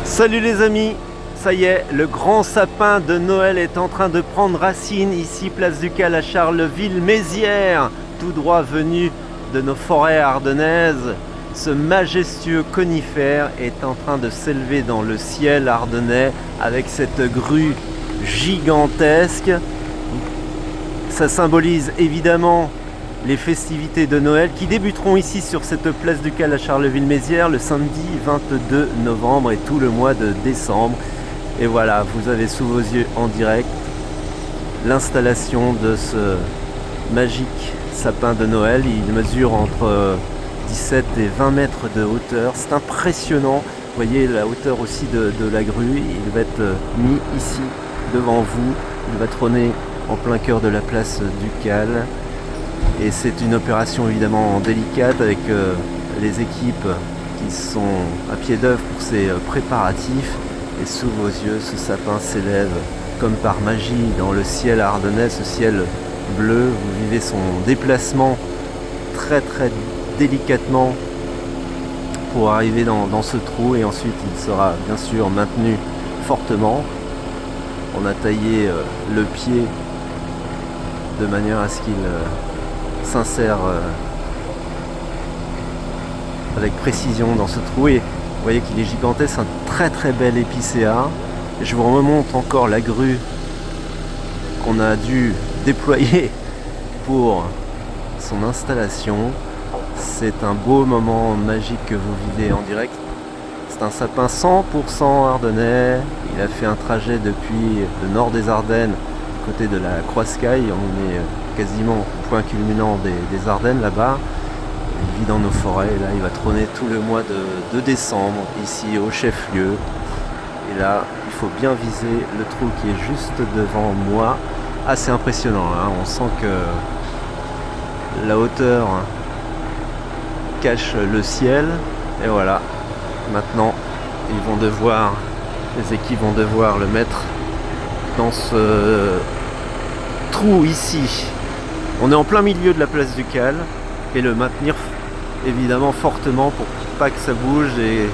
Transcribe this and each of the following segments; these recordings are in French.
Salut les amis, ça y est, le grand sapin de Noël est en train de prendre racine ici, place du Cal à Charleville-Mézières, tout droit venu de nos forêts ardennaises. Ce majestueux conifère est en train de s'élever dans le ciel ardennais avec cette grue gigantesque. Ça symbolise évidemment les festivités de Noël qui débuteront ici sur cette place du Cal à Charleville-Mézières le samedi 22 novembre et tout le mois de décembre. Et voilà, vous avez sous vos yeux en direct l'installation de ce magique sapin de Noël. Il mesure entre 17 et 20 mètres de hauteur. C'est impressionnant. Vous voyez la hauteur aussi de la grue. Il va être mis ici devant vous. Il va trôner en plein cœur de la place du Cal. Et c'est une opération évidemment délicate avec les équipes qui sont à pied d'œuvre pour ces préparatifs. Et sous vos yeux, ce sapin s'élève comme par magie dans le ciel ardennais, ce ciel bleu. Vous vivez son déplacement très délicatement pour arriver dans ce trou, et ensuite il sera bien sûr maintenu fortement. On a taillé le pied de manière à ce qu'il s'insère avec précision dans ce trou, et vous voyez qu'il est gigantesque, un très bel épicéa. Et je vous remonte encore la grue qu'on a dû déployer pour son installation. C'est un beau moment magique que vous vivez en direct. C'est un sapin 100% ardennais. Il a fait un trajet depuis le nord des Ardennes, du côté de la Croix-Scaille. On est quasiment au point culminant des Ardennes là-bas. Il vit dans nos forêts et là il va trôner tout le mois de décembre ici au chef-lieu. Et là il faut bien viser le trou qui est juste devant moi. Assez impressionnant, hein. On sent que la hauteur cache le ciel. Et voilà, maintenant les équipes vont devoir le mettre dans ce trou ici. On est en plein milieu de la place du Cal, et le maintenir évidemment fortement pour pas que ça bouge et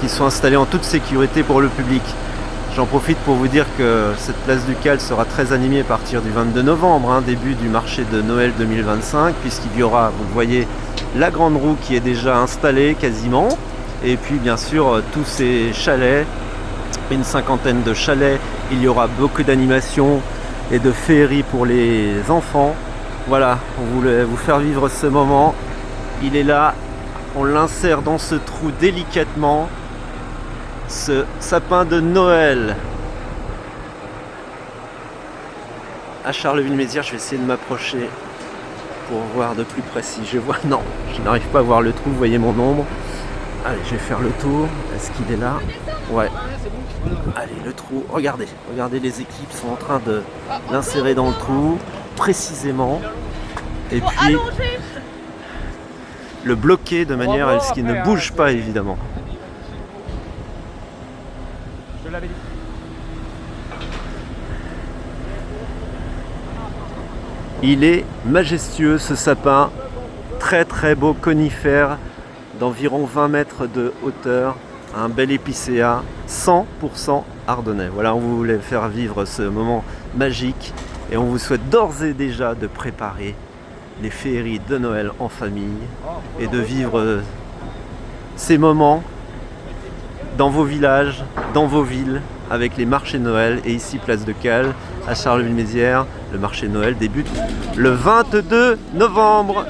qu'ils soient installés en toute sécurité pour le public. J'en profite pour vous dire que cette place du Cal sera très animée à partir du 22 novembre, début du marché de Noël 2025, puisqu'il y aura, vous le voyez, la grande roue qui est déjà installée quasiment, et puis bien sûr tous ces chalets, une cinquantaine de chalets. Il y aura beaucoup d'animations et de féeries pour les enfants. Voilà, on voulait vous faire vivre ce moment. Il est là, on l'insère dans ce trou délicatement, ce sapin de Noël à Charleville-Mézières. Je vais essayer de m'approcher pour voir de plus précis. Je n'arrive pas à voir le trou, vous voyez mon ombre. Allez, je vais faire le tour. Est-ce qu'il est là? Ouais. Allez, le trou, regardez les équipes sont en train de l'insérer dans le trou précisément, et puis le bloquer de manière à ce qu'il ne bouge pas évidemment. Je l'avais dit. Il est majestueux ce sapin, très beau conifère d'environ 20 mètres de hauteur, un bel épicéa 100% ardennais. Voilà, on voulait faire vivre ce moment magique et on vous souhaite d'ores et déjà de préparer les féeries de Noël en famille et de vivre ces moments dans vos villages, dans vos villes, avec les marchés de Noël. Et ici, place de Cal, à Charleville-Mézières, le marché de Noël débute le 22 novembre.